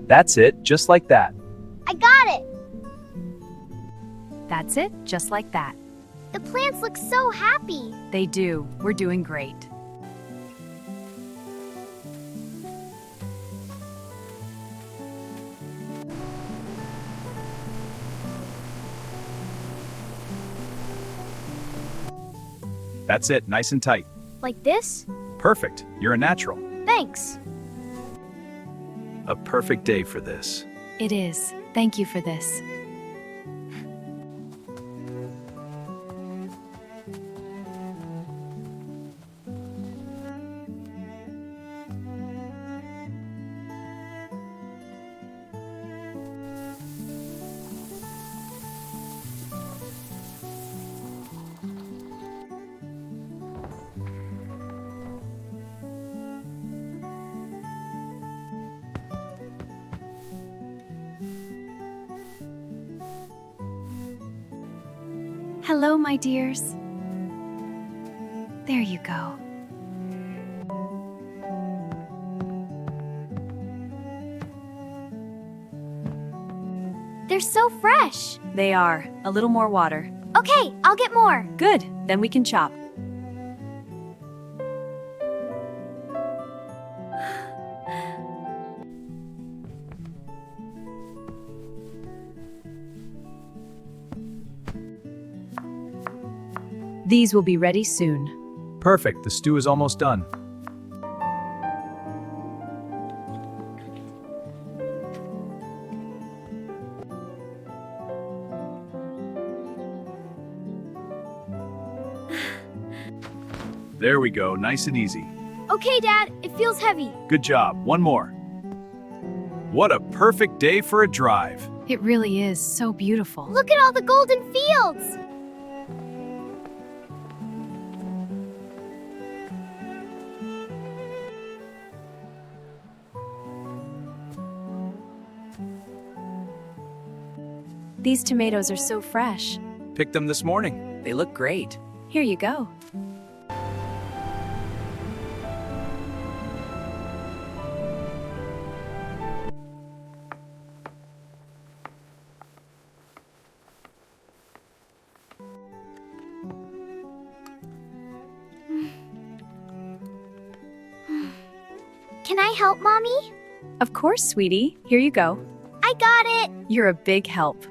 That's it, just like that. I got it! That's it, just like that. The plants look so happy. They do. We're doing great. That's it, nice and tight. Like this? Perfect, you're a natural. Thanks. A perfect day for this. It is. Thank you for this. Hello, my dears. There you go. They're so fresh. They are. A little more water. Okay, I'll get more. Good. Then we can chop. These will be ready soon. Perfect, the stew is almost done. There we go, nice and easy. Okay, Dad, it feels heavy. Good job, one more. What a perfect day for a drive. It really is so beautiful. Look at all the golden fields. These tomatoes are so fresh. Picked them this morning. They look great. Here you go. Can I help, Mommy? Of course, sweetie. Here you go. I got it. You're a big help.